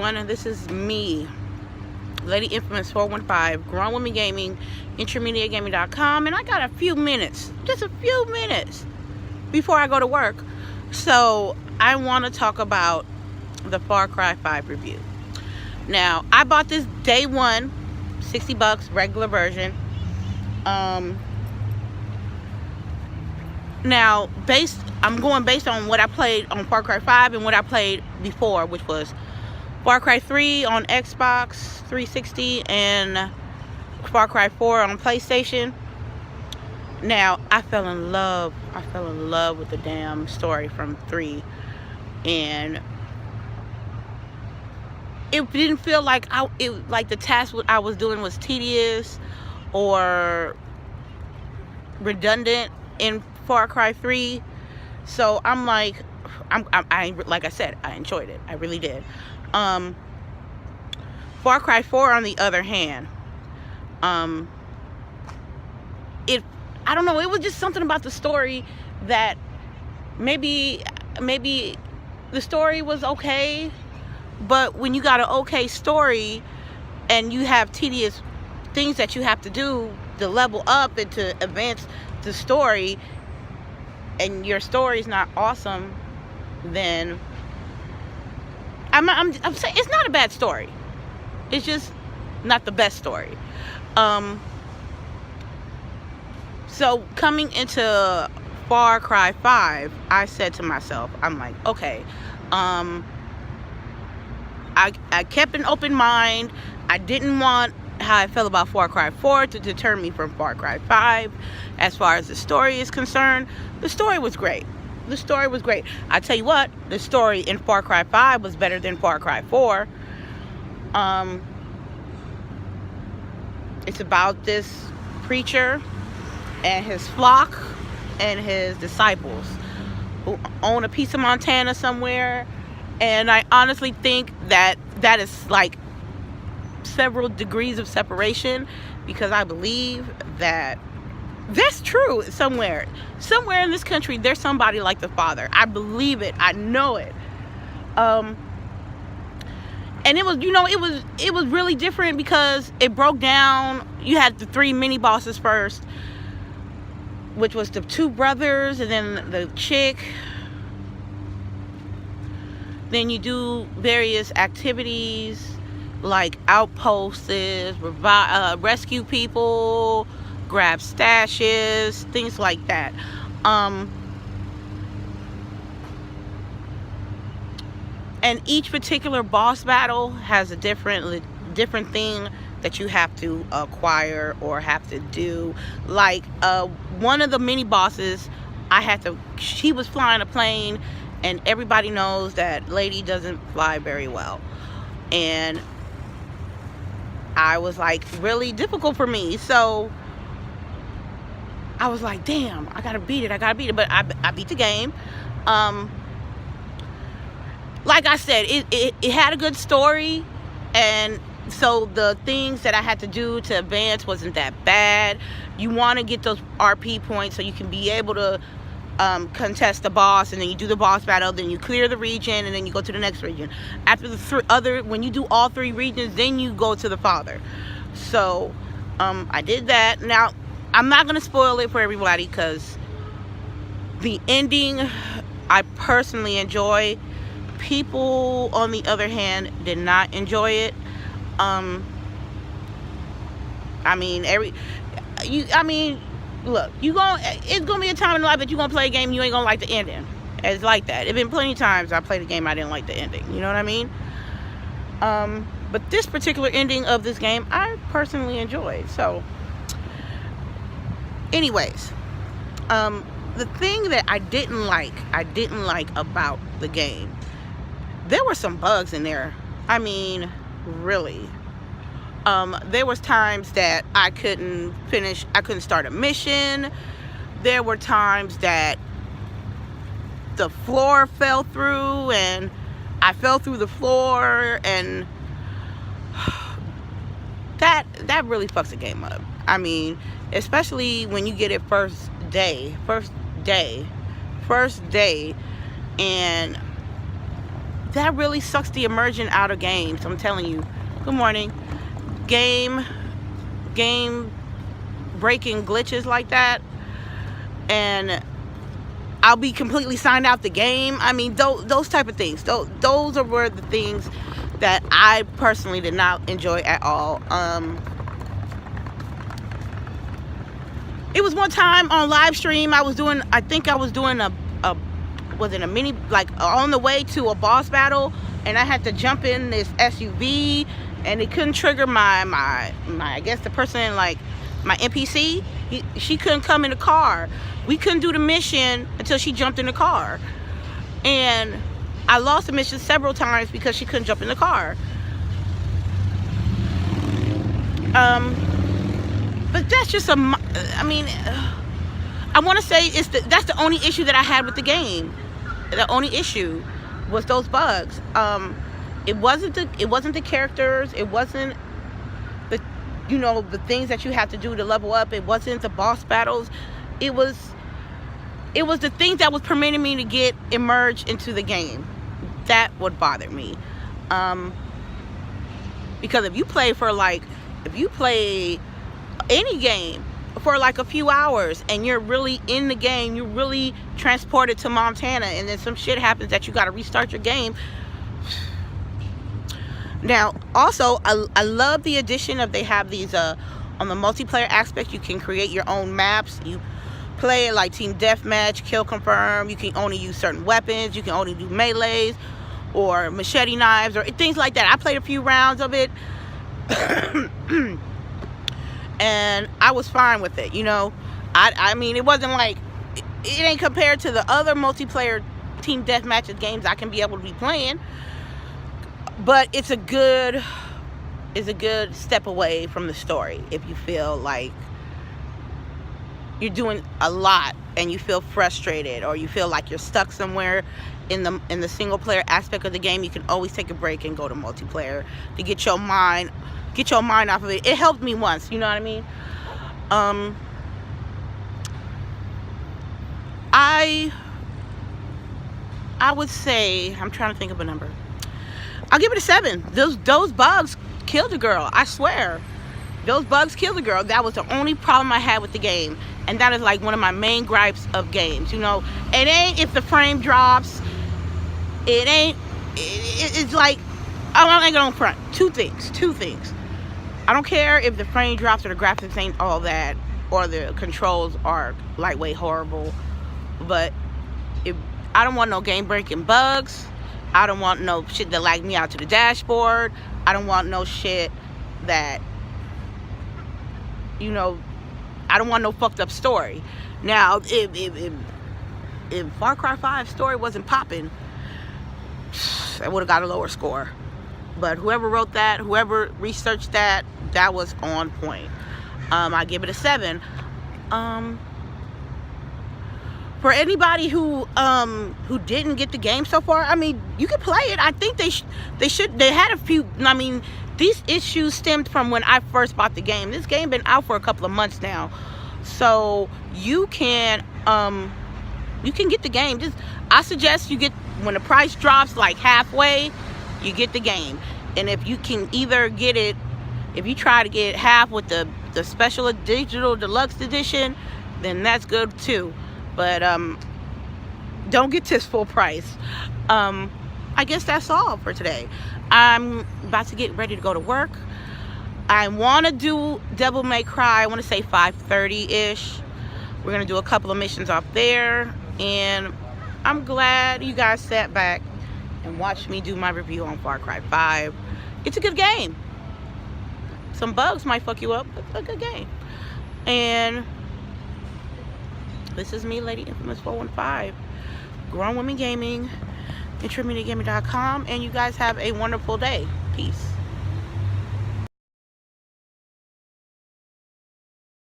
everyone, and this is me, Lady Infamous 415, Grown Women Gaming, IntermediateGaming.com, and I got a few minutes, just a few minutes before I go to work. So I want to talk about the Far Cry 5 review. Now, I bought this day one, $60, regular version. Now, I'm going based on what I played on Far Cry 5 and what I played before, which was Far Cry 3 on Xbox 360 and Far Cry 4 on PlayStation. Now, I fell in love with the damn story from 3, and it didn't feel like the task I was doing was tedious or redundant in Far Cry 3. So I'm like, like I said, I enjoyed it. I really did. Far Cry 4, on the other hand, I don't know, it was just something about the story that maybe the story was okay, but when you got an okay story and you have tedious things that you have to do to level up and to advance the story, and your story's not awesome, then I'm saying it's not a bad story. It's just not the best story. So coming into Far Cry 5, I said to myself, I'm like, okay, I kept an open mind. I didn't want how I felt about Far Cry 4 to deter me from Far Cry 5. As far as the story is concerned, the story was great. The story was great. I tell you what, the story in Far Cry 5 was better than Far Cry 4. It's about this preacher and his flock and his disciples who own a piece of Montana somewhere. And I honestly think that is like several degrees of separation, because I believe that that's true. Somewhere in this country, there's somebody like the Father. I believe it. I know it. And it was, it was really different because it broke down. You had the 3 mini bosses first, which was the 2 brothers and then the chick. Then you do various activities like outposts, rescue people, grab stashes, things like that. And each particular boss battle has a different thing that you have to acquire or have to do. Like one of the mini bosses, she was flying a plane, and everybody knows that lady doesn't fly very well. And I was like, really difficult for me. So I was like, damn, I gotta beat it. But I beat the game. Like I said, it had a good story, and so the things that I had to do to advance wasn't that bad. You want to get those RP points so you can be able to contest the boss, and then you do the boss battle, then you clear the region, and then you go to the next region. After when you do all 3 regions, then you go to the Father. So I did that. Now, I'm not going to spoil it for everybody, because the ending I personally enjoy. People, on the other hand, did not enjoy it. Look, it's gonna be a time in life that you're gonna play a game and you ain't gonna like the ending. It's like that. It's been plenty of times I played a game I didn't like the ending. You know what I mean? But this particular ending of this game, I personally enjoyed. So, anyways, the thing that I didn't like about the game, there were some bugs in there. I mean, really. There was times that I couldn't start a mission. There were times that the floor fell through, and I fell through the floor, and that really fucks the game up. I mean, especially when you get it first day, and that really sucks the immersion out of games. I'm telling you. Good morning. Game breaking glitches like that, and I'll be completely signed out the game. I mean, those type of things. Those were the things that I personally did not enjoy at all. It was one time on live stream I think I was doing a mini, like on the way to a boss battle, and I had to jump in this SUV, and it couldn't trigger my I guess the person, like my NPC, she couldn't come in the car. We couldn't do the mission until she jumped in the car, and I lost the mission several times because she couldn't jump in the car. But that's just I want to say that's the only issue that I had with the game. The only issue was those bugs. It wasn't the characters. It wasn't the things that you have to do to level up. It wasn't the boss battles. It was the things that was permitting me to get immersed into the game. That would bother me. Because if you play any game for like a few hours and you're really in the game, you're really transported to Montana, and then some shit happens that you got to restart your game. Now, also, I love the addition of, they have these on the multiplayer aspect, you can create your own maps. You play like team deathmatch, kill confirm. You can only use certain weapons. You can only do melees or machete knives or things like that. I played a few rounds of it. And I was fine with it, I mean, it wasn't like, it ain't compared to the other multiplayer team deathmatch games I can be able to be playing, but it's a good step away from the story if you feel like you're doing a lot and you feel frustrated, or you feel like you're stuck somewhere in the single player aspect of the game. You can always take a break and go to multiplayer to get your mind off of it. It helped me once, you know what I mean? I would say, I'm trying to think of a number. I'll give it a 7. Those bugs killed the girl. I swear. Those bugs killed the girl. That was the only problem I had with the game. And that is like one of my main gripes of games. It ain't if the frame drops. It's like, I'm going on front. Two things. I don't care if the frame drops or the graphics ain't all that, or the controls are lightweight horrible, but I don't want no game breaking bugs. I don't want no shit that lag me out to the dashboard. I don't want no shit that, I don't want no fucked up story. Now, if Far Cry 5 story wasn't popping, I would have got a lower score. But whoever wrote that, whoever researched that, that was on point. I give it a 7. For anybody who didn't get the game so far, I mean, you can play it. I think they had a few. I mean, these issues stemmed from when I first bought the game. This game been out for a couple of months now, so you can get the game. I suggest you get, when the price drops like halfway, you get the game. And if you can either get it, if you try to get half with the special digital deluxe edition, then that's good too. But don't get this full price. I guess that's all for today. I'm about to get ready to go to work. I want to do Devil May Cry. I want to say 5:30-ish. We're going to do a couple of missions off there. And I'm glad you guys sat back and watched me do my review on Far Cry 5. It's a good game. Some bugs might fuck you up, but it's a good game. And this is me, Lady Infamous 415. Grown Women Gaming, IntremediateGaming.com, and you guys have a wonderful day. Peace.